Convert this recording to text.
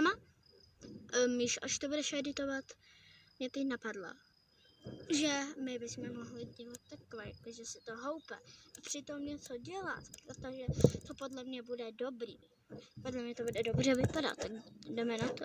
sama? Míš, až to budeš editovat, mě teď napadla, že my bychom mohli dělat takhle, jakože se to houpe a přitom něco dělat, protože to podle mě bude dobrý. Podle mě to bude dobře vypadat, tak jdeme na to.